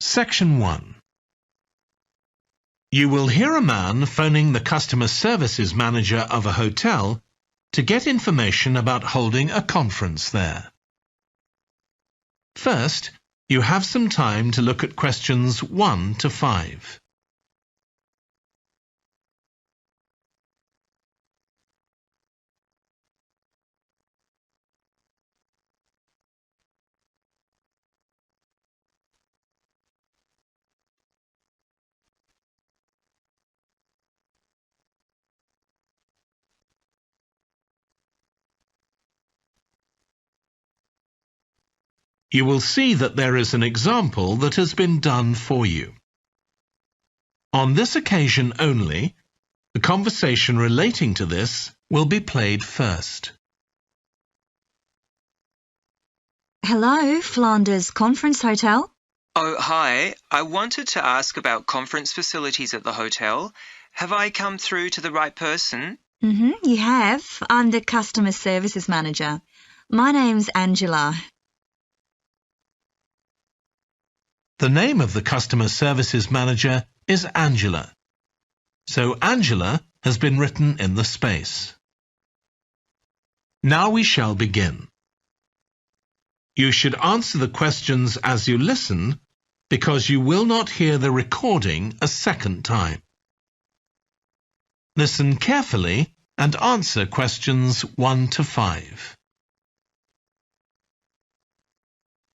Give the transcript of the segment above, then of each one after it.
Section 1. You will hear a man phoning the customer services manager of a hotel to get information about holding a conference there. First, you have some time to look at questions 1 to 5. You will see that there is an example that has been done for you. On this occasion only, the conversation relating to this will be played first. Hello, Flanders Conference Hotel. Oh, hi. I wanted to ask about conference facilities at the hotel. Have I come through to the right person? You have. I'm the Customer Services Manager. My name's Angela. The name of the customer services manager is Angela. So Angela has been written in the space. Now we shall begin. You should answer the questions as you listen because you will not hear the recording a second time. Listen carefully and answer questions 1 to 5.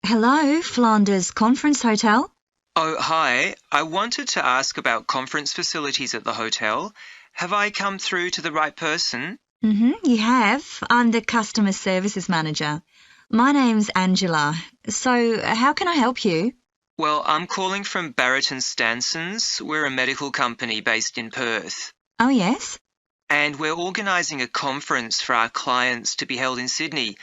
Hello, Flanders Conference Hotel. Oh, hi. I wanted to ask about conference facilities at the hotel. Have I come through to the right person? You have. I'm the Customer Services Manager. My name's Angela. So, how can I help you? Well, I'm calling from Barrett and Stansons. We're a medical company based in Perth. Oh, yes? And we're organising a conference for our clients to be held in Sydney.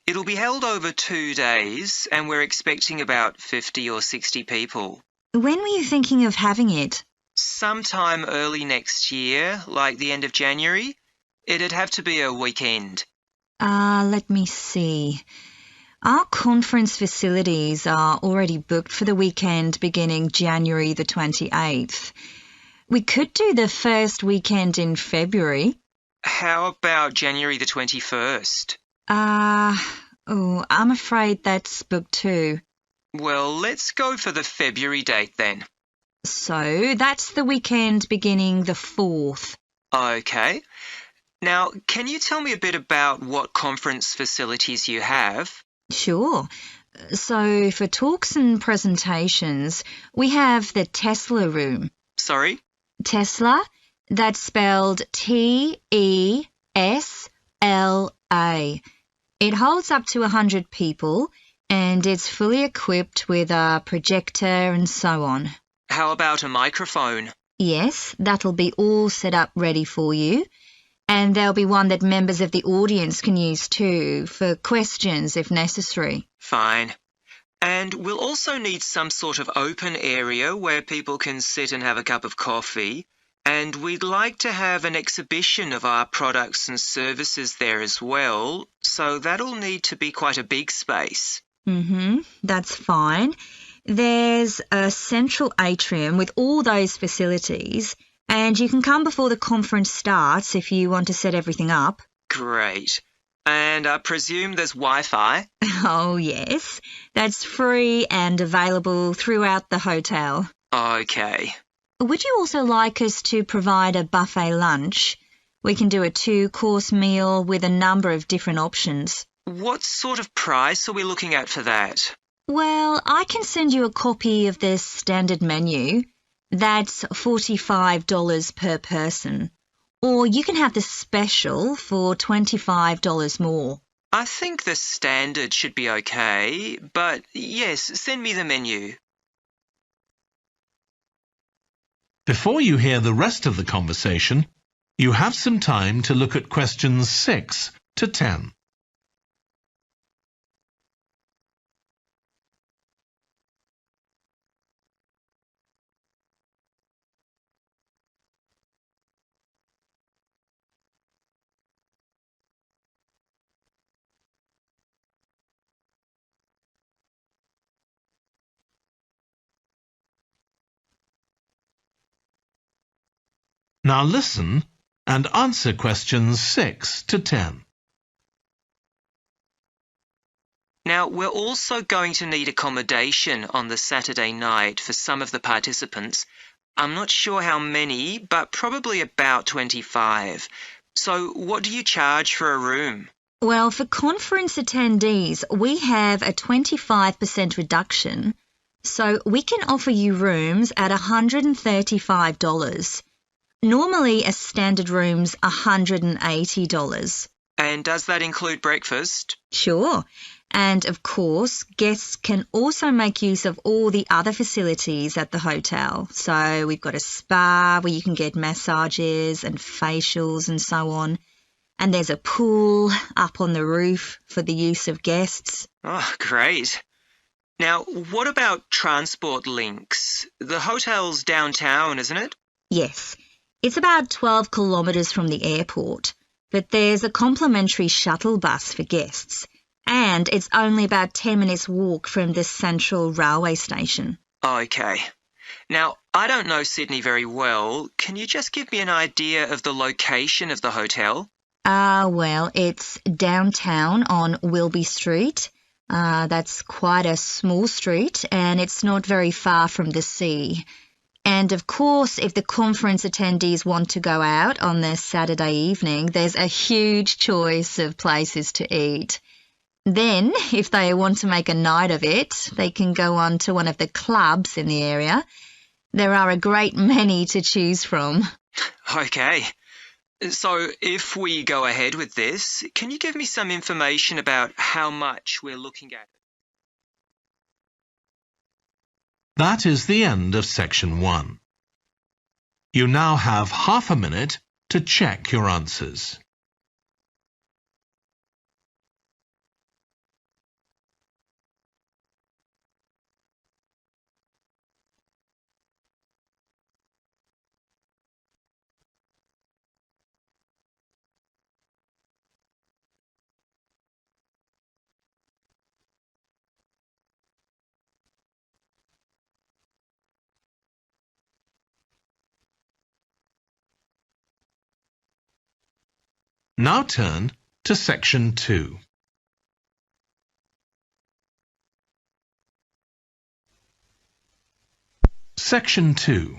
It'll be held over 2 days, and we're expecting about 50 or 60 people. When were you thinking of having it? Sometime early next year, like the end of January. It'd have to be a weekend. Let me see. Our conference facilities are already booked for the weekend beginning January the 28th. We could do the first weekend in February. How about January the 21st? I'm afraid that's booked too. Well, let's go for the February date then. So that's the weekend beginning the 4th. Okay. Now, can you tell me a bit about what conference facilities you have? Sure. So for talks and presentations, we have the Tesla room. Sorry? Tesla, that's spelled T-E-S-L-A. It holds up to 100 people and it's fully equipped with a projector and so on. How about a microphone? Yes, that'll be all set up ready for you. And there'll be one that members of the audience can use too, for questions if necessary. Fine. And we'll also need some sort of open area where people can sit and have a cup of coffee. And we'd like to have an exhibition of our products and services there as well, so that'll need to be quite a big space. That's fine. There's a central atrium with all those facilities, and you can come before the conference starts if you want to set everything up. Great. And I presume there's Wi-Fi? Oh, yes. That's free and available throughout the hotel. Okay. Would you also like us to provide a buffet lunch? We can do a 2-course meal with a number of different options. What sort of price are we looking at for that? Well, I can send you a copy of the standard menu. That's $45 per person. Or you can have the special for $25 more. I think the standard should be okay, but yes, send me the menu. Before you hear the rest of the conversation, you have some time to look at questions 6 to 10. Now listen and answer questions 6 to 10. Now, we're also going to need accommodation on the Saturday night for some of the participants. I'm not sure how many, but probably about 25. So what do you charge for a room? Well, for conference attendees, we have a 25% reduction, so we can offer you rooms at $135. Normally, a standard room's $180. And does that include breakfast? Sure. And of course, guests can also make use of all the other facilities at the hotel. So we've got a spa where you can get massages and facials and so on. And there's a pool up on the roof for the use of guests. Oh, great. Now, what about transport links? The hotel's downtown, isn't it? Yes. It's about 12 kilometres from the airport, but there's a complimentary shuttle bus for guests. And it's only about 10 minutes walk from the central railway station. Okay. Now, I don't know Sydney very well. Can you just give me an idea of the location of the hotel? Well, it's downtown on Wilby Street. That's quite a small street, and it's not very far from the sea. And of course, if the conference attendees want to go out on their Saturday evening, there's a huge choice of places to eat. Then, if they want to make a night of it, they can go on to one of the clubs in the area. There are a great many to choose from. Okay. So, if we go ahead with this, can you give me some information about how much we're looking at? That is the end of section 1. You now have half a minute to check your answers. Now turn to section 2. Section 2.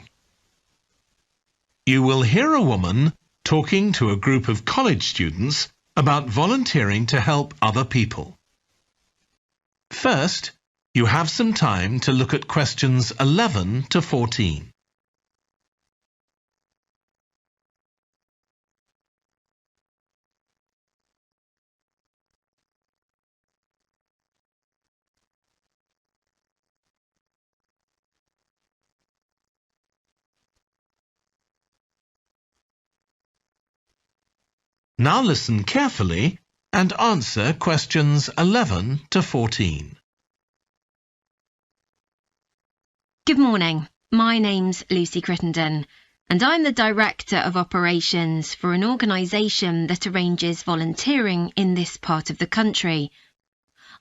You will hear a woman talking to a group of college students about volunteering to help other people. First, you have some time to look at questions 11 to 14. Now listen carefully and answer questions 11 to 14. Good morning. My name's Lucy Crittenden, and I'm the Director of Operations for an organisation that arranges volunteering in this part of the country.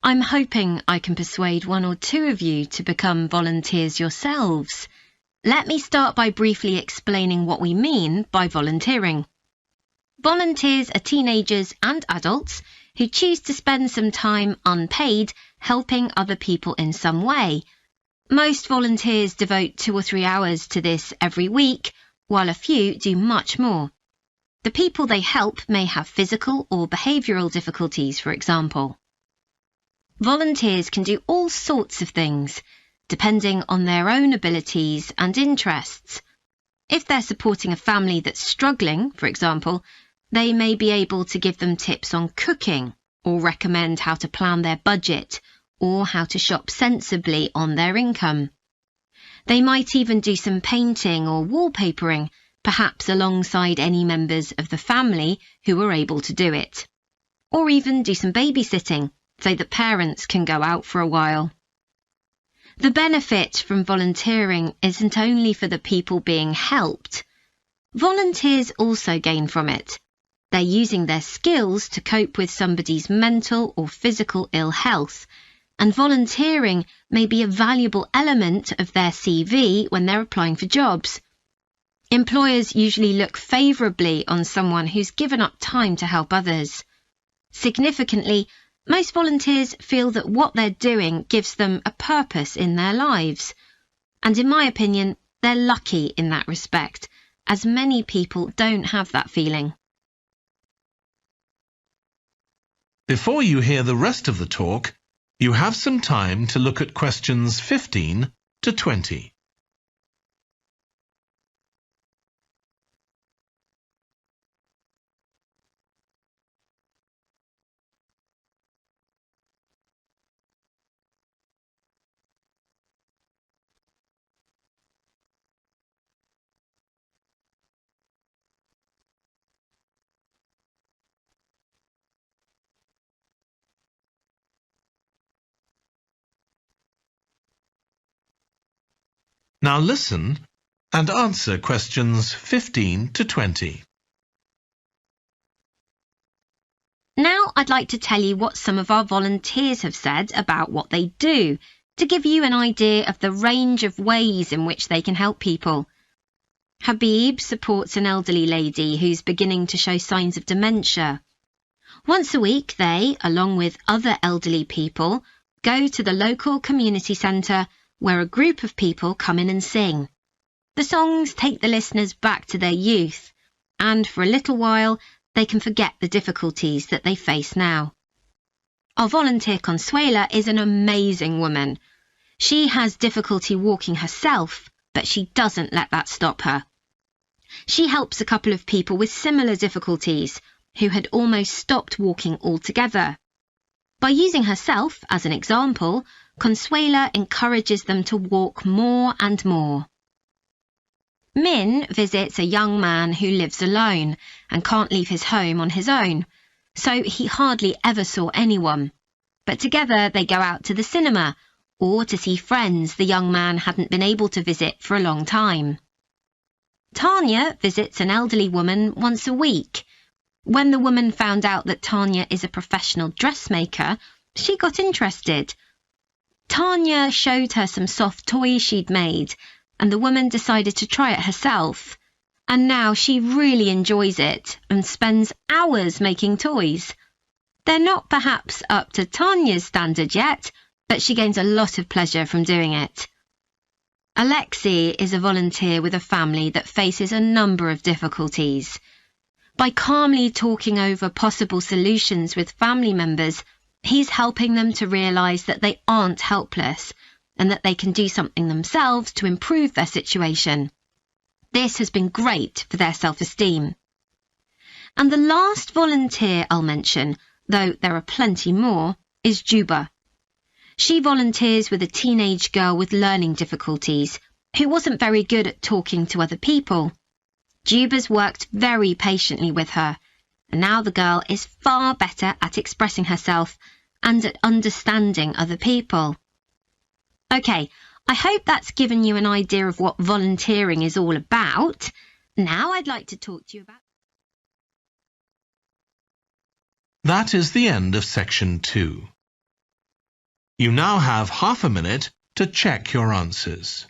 I'm hoping I can persuade one or two of you to become volunteers yourselves. Let me start by briefly explaining what we mean by volunteering. Volunteers are teenagers and adults who choose to spend some time unpaid helping other people in some way. Most volunteers devote 2 or 3 hours to this every week, while a few do much more. The people they help may have physical or behavioural difficulties, for example. Volunteers can do all sorts of things, depending on their own abilities and interests. If they're supporting a family that's struggling, for example, they may be able to give them tips on cooking, or recommend how to plan their budget, or how to shop sensibly on their income. They might even do some painting or wallpapering, perhaps alongside any members of the family who are able to do it. Or even do some babysitting, so that parents can go out for a while. The benefit from volunteering isn't only for the people being helped. Volunteers also gain from it. They're using their skills to cope with somebody's mental or physical ill health, and volunteering may be a valuable element of their CV when they're applying for jobs. Employers usually look favourably on someone who's given up time to help others. Significantly, most volunteers feel that what they're doing gives them a purpose in their lives. And in my opinion, they're lucky in that respect, as many people don't have that feeling. Before you hear the rest of the talk, you have some time to look at questions 15 to 20. Now listen and answer questions 15 to 20. Now I'd like to tell you what some of our volunteers have said about what they do, to give you an idea of the range of ways in which they can help people. Habib supports an elderly lady who's beginning to show signs of dementia. Once a week they, along with other elderly people, go to the local community centre where a group of people come in and sing. The songs take the listeners back to their youth, and for a little while they can forget the difficulties that they face now. Our volunteer Consuela is an amazing woman. She has difficulty walking herself, but she doesn't let that stop her. She helps a couple of people with similar difficulties who had almost stopped walking altogether. By using herself as an example, Consuela encourages them to walk more and more. Min visits a young man who lives alone and can't leave his home on his own, so he hardly ever saw anyone. But together they go out to the cinema or to see friends the young man hadn't been able to visit for a long time. Tanya visits an elderly woman once a week. When the woman found out that Tanya is a professional dressmaker, she got interested. Tanya showed her some soft toys she'd made, and the woman decided to try it herself. And now she really enjoys it and spends hours making toys. They're not perhaps up to Tanya's standard yet, but she gains a lot of pleasure from doing it. Alexei is a volunteer with a family that faces a number of difficulties. By calmly talking over possible solutions with family members, he's helping them to realise that they aren't helpless and that they can do something themselves to improve their situation. This has been great for their self-esteem. And the last volunteer I'll mention, though there are plenty more, is Juba. She volunteers with a teenage girl with learning difficulties who wasn't very good at talking to other people. Juba's worked very patiently with her, and now the girl is far better at expressing herself and at understanding other people. OK, I hope that's given you an idea of what volunteering is all about. Now I'd like to talk to you about... That is the end of section 2. You now have half a minute to check your answers.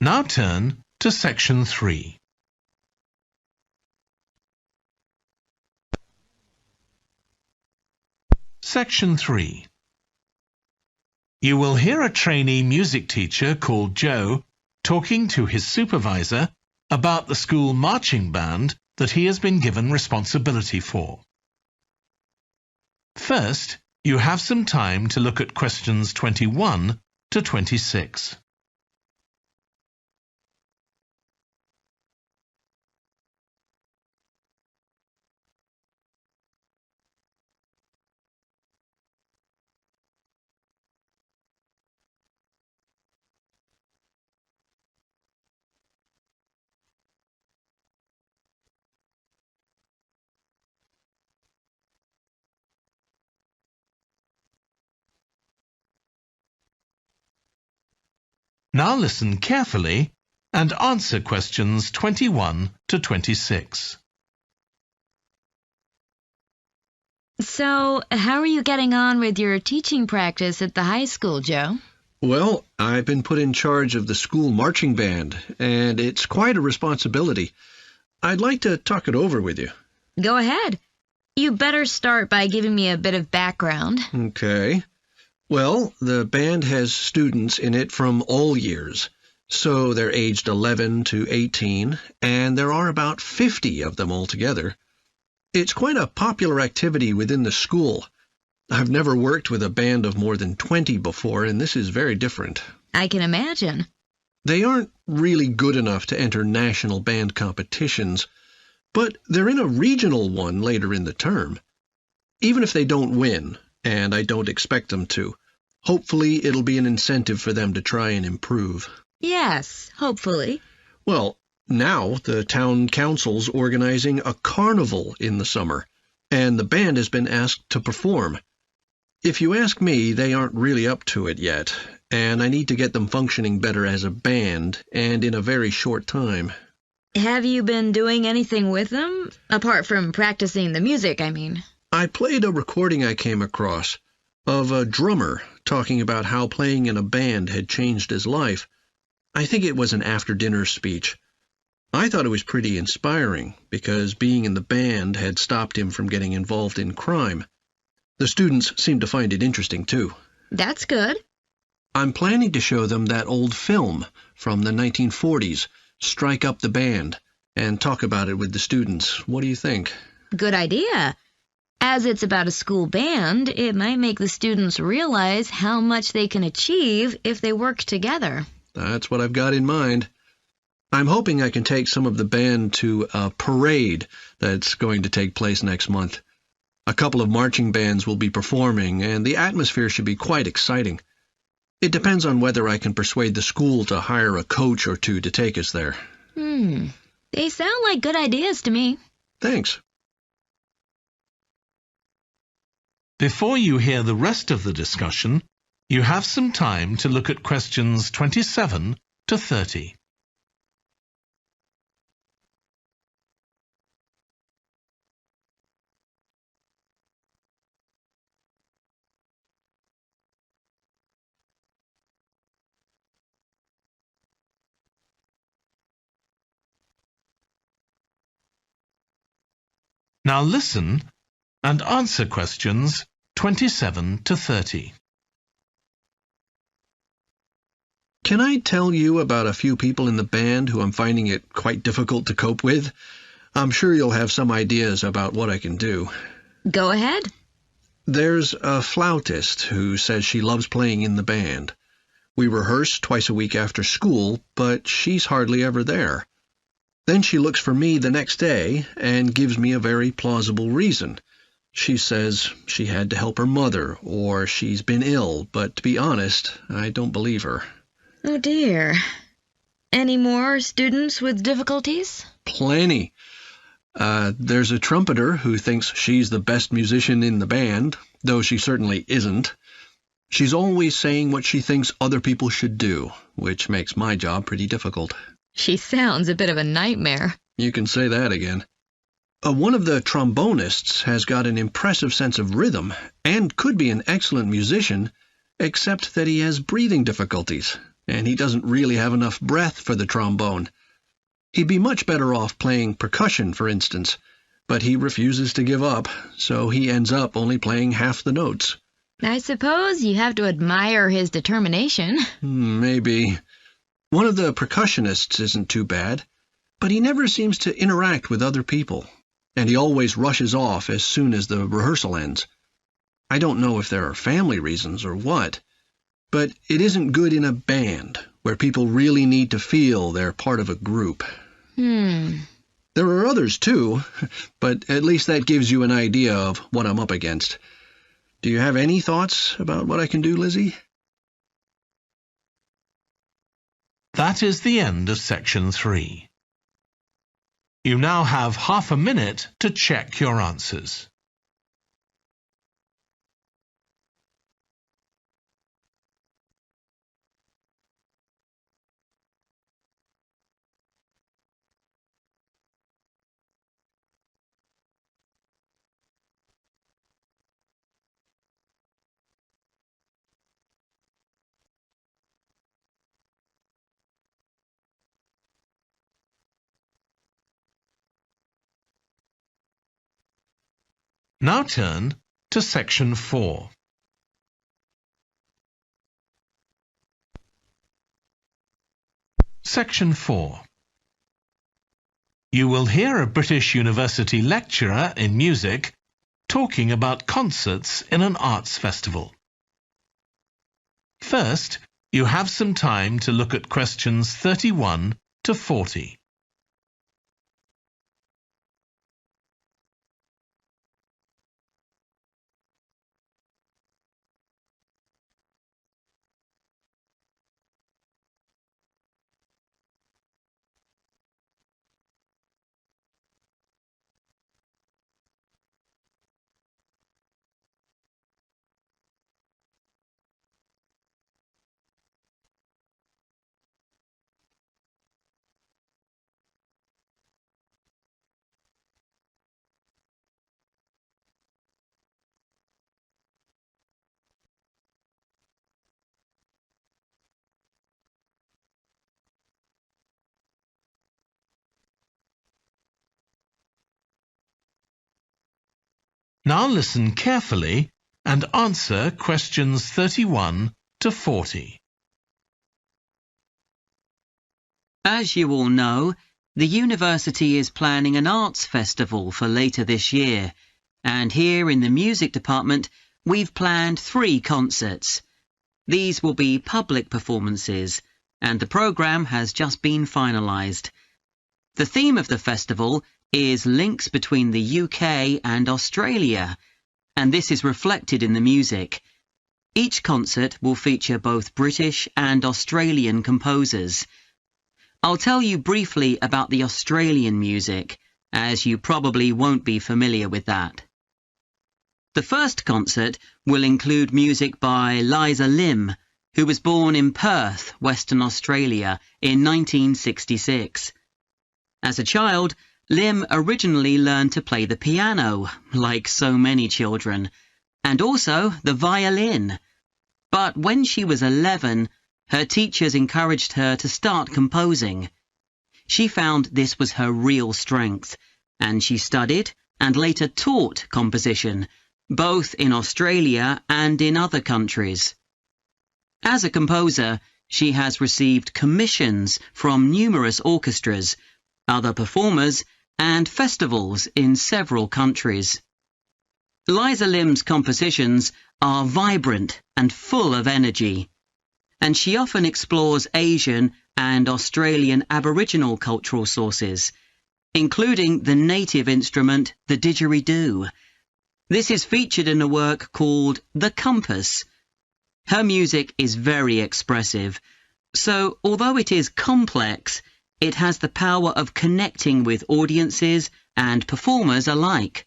Now turn to section 3. Section 3. You will hear a trainee music teacher called Joe talking to his supervisor about the school marching band that he has been given responsibility for. First, you have some time to look at questions 21 to 26. Now listen carefully and answer questions 21 to 26. So, how are you getting on with your teaching practice at the high school, Joe? Well, I've been put in charge of the school marching band, and it's quite a responsibility. I'd like to talk it over with you. Go ahead. You better start by giving me a bit of background. Okay. Well, the band has students in it from all years. So they're aged 11 to 18, and there are about 50 of them altogether. It's quite a popular activity within the school. I've never worked with a band of more than 20 before, and this is very different. I can imagine. They aren't really good enough to enter national band competitions, but they're in a regional one later in the term. Even if they don't win, and I don't expect them to, hopefully it'll be an incentive for them to try and improve. Yes, hopefully. Well, now the town council's organizing a carnival in the summer, and the band has been asked to perform. If you ask me, they aren't really up to it yet, and I need to get them functioning better as a band, and in a very short time. Have you been doing anything with them? Apart from practicing the music, I mean. I played a recording I came across of a drummer talking about how playing in a band had changed his life. I think it was an after-dinner speech. I thought it was pretty inspiring, because being in the band had stopped him from getting involved in crime. The students seemed to find it interesting, too. That's good. I'm planning to show them that old film from the 1940s, Strike Up the Band, and talk about it with the students. What do you think? Good idea. As it's about a school band, it might make the students realize how much they can achieve if they work together. That's what I've got in mind. I'm hoping I can take some of the band to a parade that's going to take place next month. A couple of marching bands will be performing, and the atmosphere should be quite exciting. It depends on whether I can persuade the school to hire a coach or two to take us there. They sound like good ideas to me. Thanks. Before you hear the rest of the discussion, you have some time to look at questions 27 to 30. Now listen and answer questions 27 to 30. Can I tell you about a few people in the band who I'm finding it quite difficult to cope with? I'm sure you'll have some ideas about what I can do. Go ahead. There's a flautist who says she loves playing in the band. We rehearse twice a week after school, but she's hardly ever there. Then she looks for me the next day and gives me a very plausible reason. She says she had to help her mother, or she's been ill, but to be honest, I don't believe her. Oh dear. Any more students with difficulties? Plenty. There's a trumpeter who thinks she's the best musician in the band, though she certainly isn't. She's always saying what she thinks other people should do, which makes my job pretty difficult. She sounds a bit of a nightmare. You can say that again. One of the trombonists has got an impressive sense of rhythm and could be an excellent musician, except that he has breathing difficulties, and he doesn't really have enough breath for the trombone. He'd be much better off playing percussion, for instance, but he refuses to give up, so he ends up only playing half the notes. I suppose you have to admire his determination. Maybe. One of the percussionists isn't too bad, but he never seems to interact with other people, and he always rushes off as soon as the rehearsal ends. I don't know if there are family reasons or what, but it isn't good in a band where people really need to feel they're part of a group. There are others too, but at least that gives you an idea of what I'm up against. Do you have any thoughts about what I can do, Lizzie? That is the end of section 3. You now have half a minute to check your answers. Now turn to Section 4. Section 4. You will hear a British university lecturer in music talking about concerts in an arts festival. First, you have some time to look at questions 31 to 40. Now listen carefully and answer questions 31 to 40. As you all know, the university is planning an arts festival for later this year, and here in the music department we've planned 3 concerts. These will be public performances, and the programme has just been finalised. The theme of the festival is links between the UK and Australia, and this is reflected in the music. Each concert will feature both British and Australian composers. I'll tell you briefly about the Australian music, as you probably won't be familiar with that. The first concert will include music by Liza Lim, who was born in Perth, Western Australia, in 1966. As a child, Lim originally learned to play the piano, like so many children, and also the violin. But when she was 11, her teachers encouraged her to start composing. She found this was her real strength, and she studied and later taught composition, both in Australia and in other countries. As a composer, she has received commissions from numerous orchestras, other performers, and festivals in several countries. Liza Lim's compositions are vibrant and full of energy, and she often explores Asian and Australian Aboriginal cultural sources, including the native instrument, the didgeridoo. This is featured in a work called The Compass. Her music is very expressive, so although it is complex, it has the power of connecting with audiences and performers alike.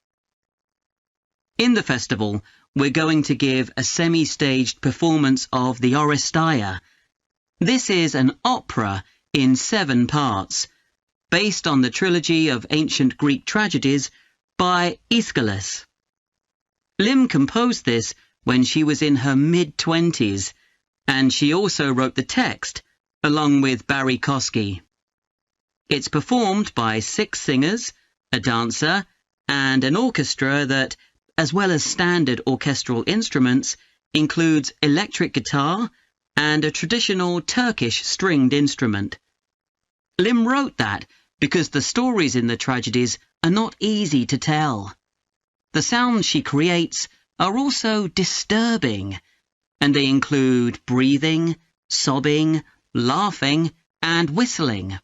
In the festival, we're going to give a semi-staged performance of the Oresteia. This is an opera in 7 parts, based on the trilogy of ancient Greek tragedies by Aeschylus. Lim composed this when she was in her mid-20s, and she also wrote the text, along with Barry Kosky. It's performed by 6 singers, a dancer, and an orchestra that, as well as standard orchestral instruments, includes electric guitar and a traditional Turkish stringed instrument. Lim wrote that because the stories in the tragedies are not easy to tell. The sounds she creates are also disturbing, and they include breathing, sobbing, laughing, and whistling.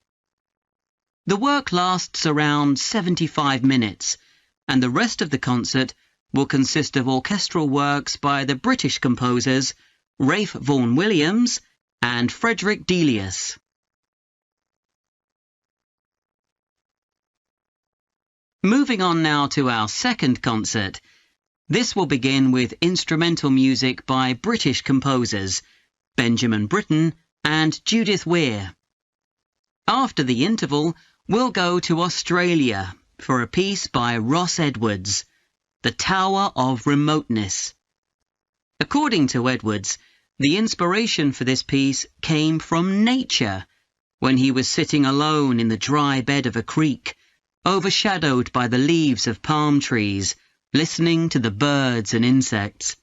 The work lasts around 75 minutes, and the rest of the concert will consist of orchestral works by the British composers Ralph Vaughan Williams and Frederick Delius. Moving on now to our second concert. This will begin with instrumental music by British composers Benjamin Britten and Judith Weir. After the interval, we'll go to Australia for a piece by Ross Edwards, The Tower of Remoteness. According to Edwards, the inspiration for this piece came from nature, when he was sitting alone in the dry bed of a creek, overshadowed by the leaves of palm trees, listening to the birds and insects.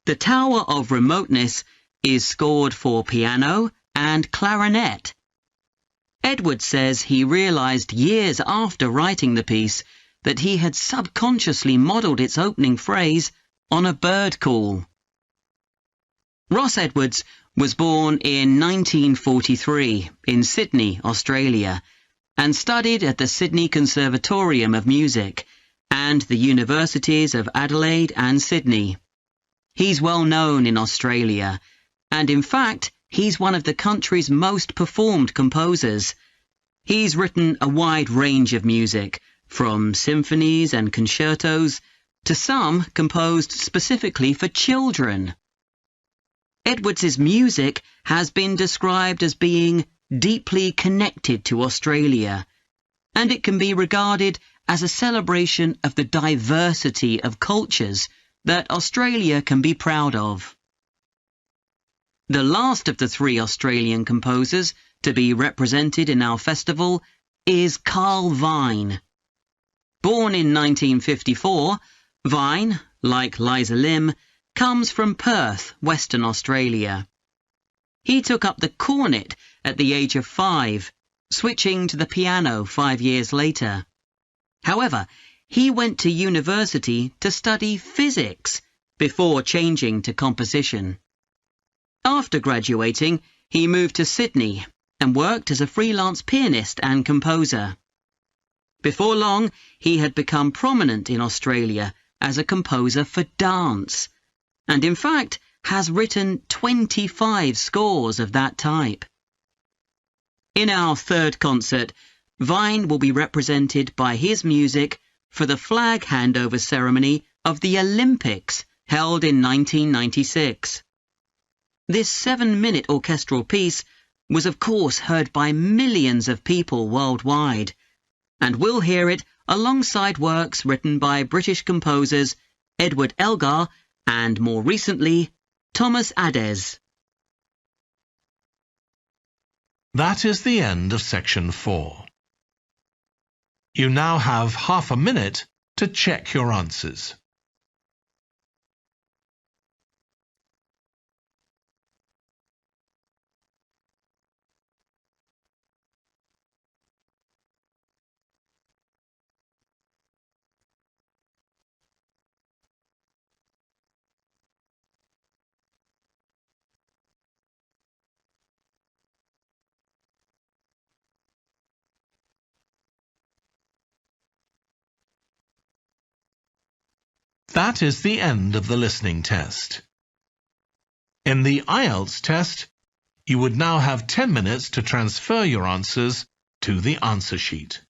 The Tower of Remoteness is scored for piano and clarinet. Edward says he realised years after writing the piece that he had subconsciously modelled its opening phrase on a bird call. Ross Edwards was born in 1943 in Sydney, Australia, and studied at the Sydney Conservatorium of Music and the Universities of Adelaide and Sydney. He's well known in Australia, and in fact, he's one of the country's most performed composers. He's written a wide range of music, from symphonies and concertos to some composed specifically for children. Edwards's music has been described as being deeply connected to Australia, and it can be regarded as a celebration of the diversity of cultures that Australia can be proud of. The last of the three Australian composers to be represented in our festival is Carl Vine. Born in 1954, Vine, like Liza Lim, comes from Perth, Western Australia. He took up the cornet at the age of 5, switching to the piano 5 years later. However, he went to university to study physics before changing to composition. After graduating, he moved to Sydney and worked as a freelance pianist and composer. Before long, he had become prominent in Australia as a composer for dance, and in fact has written 25 scores of that type. In our third concert, Vine will be represented by his music for the flag handover ceremony of the Olympics held in 1996. This 7-minute orchestral piece was of course heard by millions of people worldwide, and we'll hear it alongside works written by British composers Edward Elgar and, more recently, Thomas Adès. That is the end of section 4. You now have half a minute to check your answers. That is the end of the listening test. In the IELTS test, you would now have 10 minutes to transfer your answers to the answer sheet.